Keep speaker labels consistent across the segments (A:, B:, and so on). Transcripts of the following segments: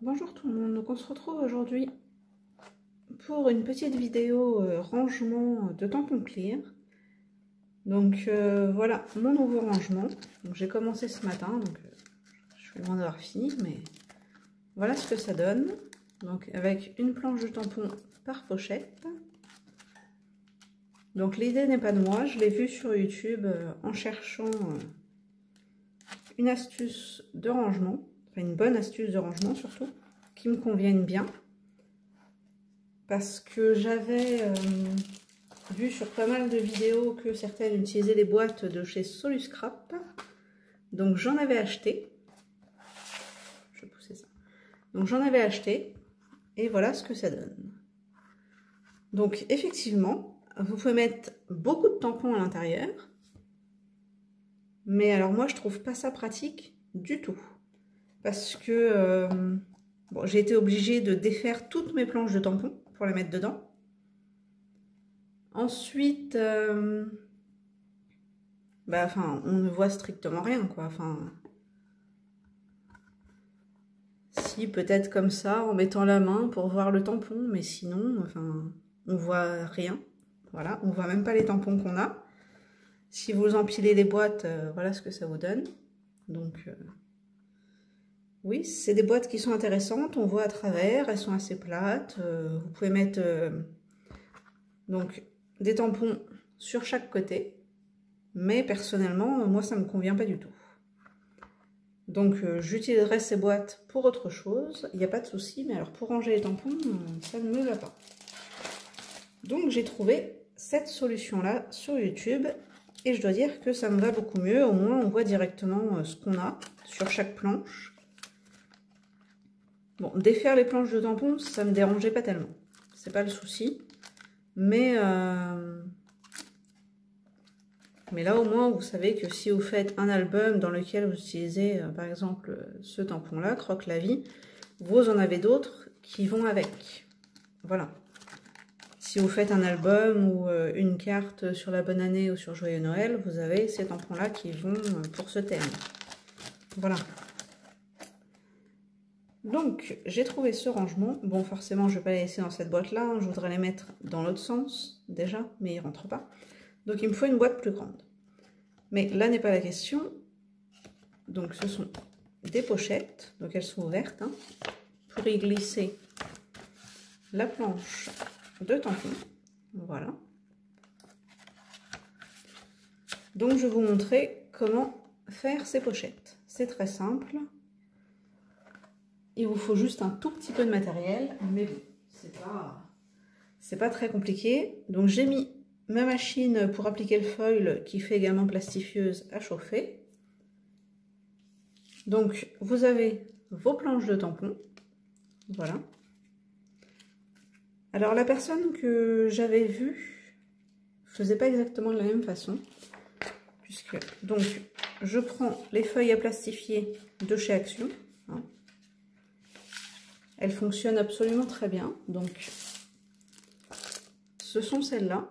A: Bonjour tout le monde, donc on se retrouve aujourd'hui pour une petite vidéo rangement de tampons clear. Donc voilà mon nouveau rangement. J'ai commencé ce matin, donc je suis loin d'avoir fini, mais voilà ce que ça donne. Donc avec une planche de tampons par pochette. Donc l'idée n'est pas de moi, je l'ai vu sur YouTube en cherchant une astuce de rangement, enfin une bonne astuce de rangement surtout, qui me convienne bien. Parce que j'avais vu sur pas mal de vidéos que certaines utilisaient des boîtes de chez Soluscrap. Donc j'en avais acheté. Je vais pousser ça. Donc j'en avais acheté. Et voilà ce que ça donne. Donc effectivement, vous pouvez mettre beaucoup de tampons à l'intérieur. Mais alors moi je trouve pas ça pratique du tout. Parce que bon, j'ai été obligée de défaire toutes mes planches de tampons pour les mettre dedans. Ensuite, on ne voit strictement rien, quoi. Enfin, si, peut-être comme ça, en mettant la main pour voir le tampon, mais sinon, enfin, on voit rien. Voilà, on voit même pas les tampons qu'on a. Si vous empilez les boîtes, voilà ce que ça vous donne. Donc, oui, c'est des boîtes qui sont intéressantes, on voit à travers, elles sont assez plates. Vous pouvez mettre donc des tampons sur chaque côté, mais personnellement, moi ça me convient pas du tout. Donc j'utiliserai ces boîtes pour autre chose, il n'y a pas de souci, mais alors pour ranger les tampons, ça ne me va pas. Donc j'ai trouvé cette solution-là sur YouTube, et je dois dire que ça me va beaucoup mieux, au moins on voit directement ce qu'on a sur chaque planche. Bon, défaire les planches de tampons, ça me dérangeait pas tellement, c'est pas le souci. Mais là au moins vous savez que si vous faites un album dans lequel vous utilisez par exemple ce tampon là, Croque la vie, vous en avez d'autres qui vont avec. Voilà. Si vous faites un album ou une carte sur la bonne année ou sur Joyeux Noël, vous avez ces tampons là qui vont pour ce thème. Voilà. Donc, j'ai trouvé ce rangement. Bon, forcément, je ne vais pas les laisser dans cette boîte-là. Hein. Je voudrais les mettre dans l'autre sens, déjà, mais ils ne rentrent pas. Donc, il me faut une boîte plus grande. Mais là n'est pas la question. Donc, ce sont des pochettes. Donc, elles sont ouvertes. Hein, pour y glisser la planche de tampons. Voilà. Donc, je vais vous montrer comment faire ces pochettes. C'est très simple. Il vous faut juste un tout petit peu de matériel, mais bon, c'est pas très compliqué. Donc j'ai mis ma machine pour appliquer le foil qui fait également plastifieuse à chauffer. Donc vous avez vos planches de tampons, voilà. Alors la personne que j'avais vue faisait pas exactement de la même façon, puisque donc je prends les feuilles à plastifier de chez Action. Hein. Elles fonctionnent absolument très bien. Donc, ce sont celles-là.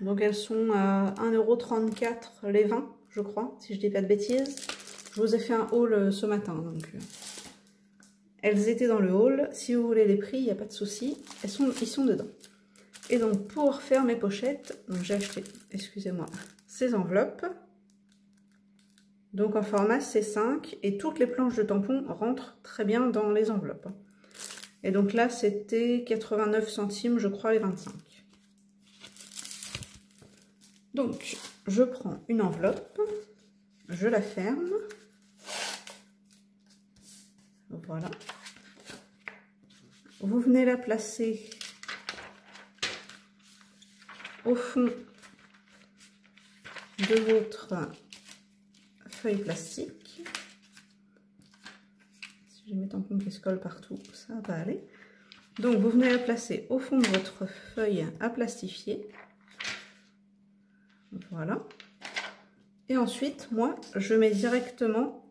A: Donc, elles sont à 1,34 € les 20, je crois, si je dis pas de bêtises. Je vous ai fait un haul ce matin. Donc, elles étaient dans le haul. Si vous voulez les prix, il n'y a pas de souci. Ils sont dedans. Et donc, pour faire mes pochettes, j'ai acheté, excusez-moi, ces enveloppes. Donc en format C5 et toutes les planches de tampons rentrent très bien dans les enveloppes. Et donc là c'était 89 centimes je crois les 25. Donc je prends une enveloppe, je la ferme. Voilà. Vous venez la placer au fond de votre feuille plastique. Si j'ai mes tampons qui se collent partout, ça va aller. Donc vous venez la placer au fond de votre feuille à plastifier. Voilà. Et ensuite, moi, je mets directement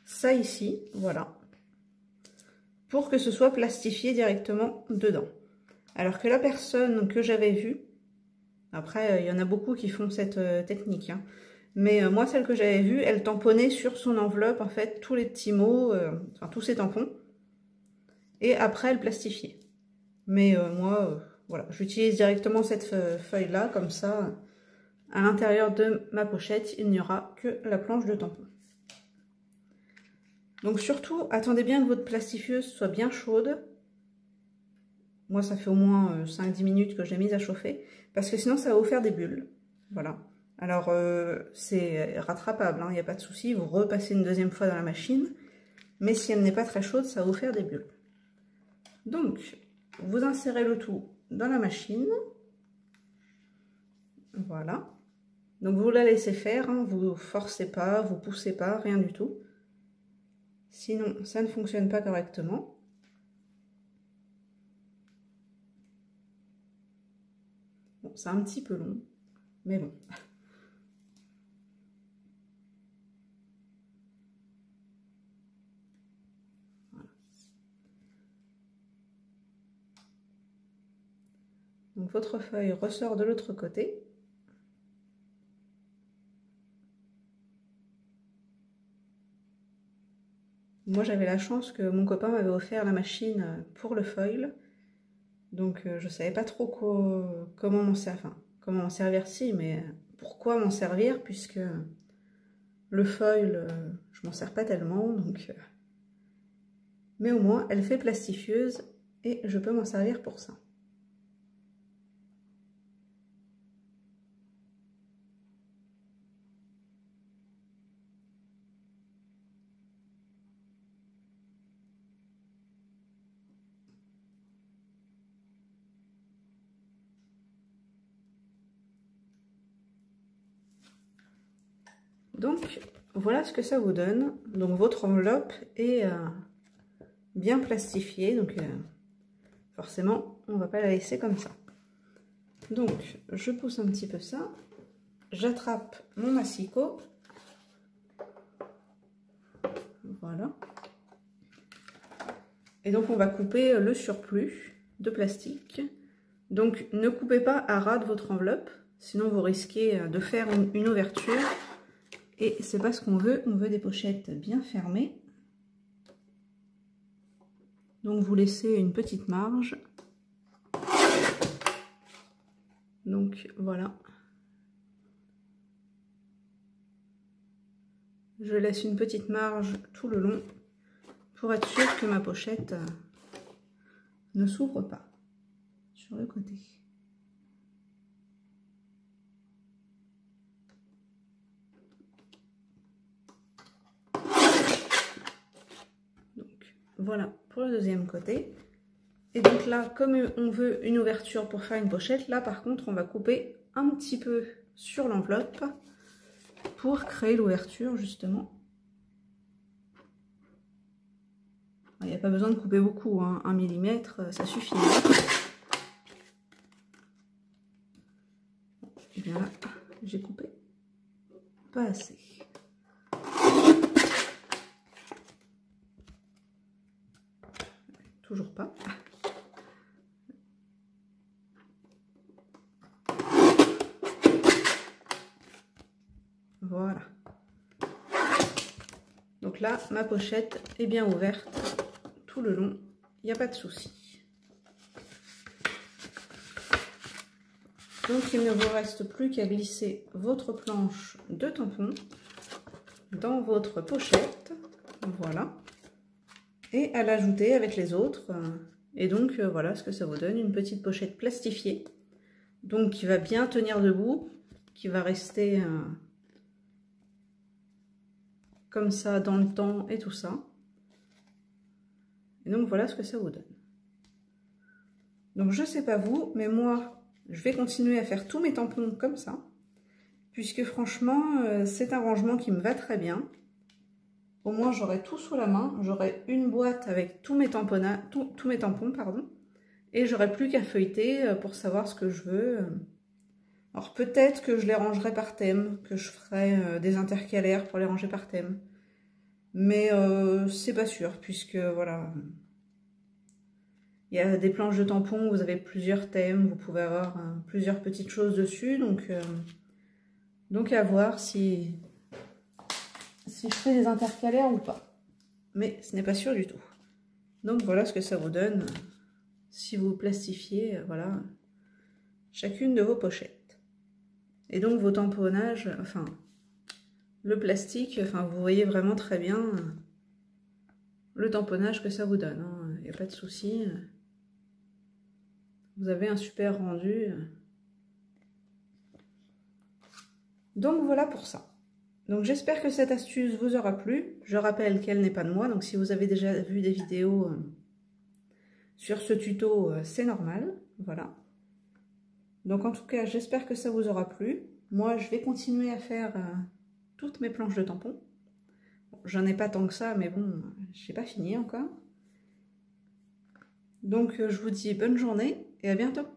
A: ça ici, voilà, pour que ce soit plastifié directement dedans. Alors que la personne que j'avais vue, après, il y en a beaucoup qui font cette technique, hein. Mais moi, celle que j'avais vue, elle tamponnait sur son enveloppe, en fait, tous les petits mots, enfin tous ces tampons. Et après, elle plastifiait. Mais moi, voilà, j'utilise directement cette feuille-là, comme ça, à l'intérieur de ma pochette, il n'y aura que la planche de tampon. Donc surtout, attendez bien que votre plastifieuse soit bien chaude. Moi, ça fait au moins 5-10 minutes que je l'ai mise à chauffer, parce que sinon, ça va vous faire des bulles. Voilà. Alors, c'est rattrapable, il n'y a pas de souci. Vous repassez une deuxième fois dans la machine, mais si elle n'est pas très chaude, ça va vous faire des bulles. Donc, vous insérez le tout dans la machine. Voilà. Donc, vous la laissez faire, vous forcez pas, vous poussez pas, rien du tout. Sinon, ça ne fonctionne pas correctement. Bon, c'est un petit peu long, mais bon. Voilà. Donc, votre feuille ressort de l'autre côté. Moi, j'avais la chance que mon copain m'avait offert la machine pour le foil. Donc, je ne savais pas trop comment m'en servir. Enfin, comment m'en servir, si, mais pourquoi m'en servir, puisque le foil, je m'en sers pas tellement. Donc, mais au moins, elle fait plastifieuse et je peux m'en servir pour ça. Donc, voilà ce que ça vous donne. Donc, votre enveloppe est bien plastifiée. Donc, forcément, on ne va pas la laisser comme ça. Donc, je pousse un petit peu ça. J'attrape mon massicot. Voilà. Et donc, on va couper le surplus de plastique. Donc, ne coupez pas à ras de votre enveloppe. Sinon, vous risquez de faire une ouverture. Et c'est pas ce qu'on veut des pochettes bien fermées. Donc vous laissez une petite marge. Donc voilà. Je laisse une petite marge tout le long pour être sûr que ma pochette ne s'ouvre pas sur le côté. Voilà pour le deuxième côté. Et donc là, comme on veut une ouverture pour faire une pochette, là par contre on va couper un petit peu sur l'enveloppe pour créer l'ouverture justement. Il n'y a pas besoin de couper beaucoup, 1 mm, ça suffit. Et bien là, j'ai coupé pas assez. Toujours pas. Voilà. Donc là, ma pochette est bien ouverte tout le long. Il n'y a pas de souci. Donc il ne vous reste plus qu'à glisser votre planche de tampon dans votre pochette. Voilà. Et à l'ajouter avec les autres. Et donc voilà ce que ça vous donne, une petite pochette plastifiée. Donc qui va bien tenir debout, qui va rester comme ça dans le temps et tout ça. Et donc voilà ce que ça vous donne. Donc je sais pas vous, mais moi je vais continuer à faire tous mes tampons comme ça. Puisque franchement c'est un rangement qui me va très bien. Au moins j'aurai tout sous la main, j'aurai une boîte avec tous mes tampons, pardon, et j'aurai plus qu'à feuilleter pour savoir ce que je veux. Alors peut-être que je les rangerai par thème, que je ferai des intercalaires pour les ranger par thème, mais c'est pas sûr puisque voilà, il y a des planches de tampons, vous avez plusieurs thèmes, vous pouvez avoir plusieurs petites choses dessus, donc Donc à voir si je fais des intercalaires ou pas. Mais ce n'est pas sûr du tout. Donc voilà ce que ça vous donne si vous plastifiez, voilà, chacune de vos pochettes. Et donc vos tamponnages, enfin, le plastique, enfin, vous voyez vraiment très bien le tamponnage que ça vous donne. Il n'y a pas de souci. Vous avez un super rendu. Donc voilà pour ça. Donc j'espère que cette astuce vous aura plu. Je rappelle qu'elle n'est pas de moi, donc si vous avez déjà vu des vidéos sur ce tuto, c'est normal. Voilà. Donc en tout cas, j'espère que ça vous aura plu. Moi, je vais continuer à faire toutes mes planches de tampons. Bon, j'en ai pas tant que ça, mais bon, j'ai pas fini encore. Donc je vous dis bonne journée et à bientôt.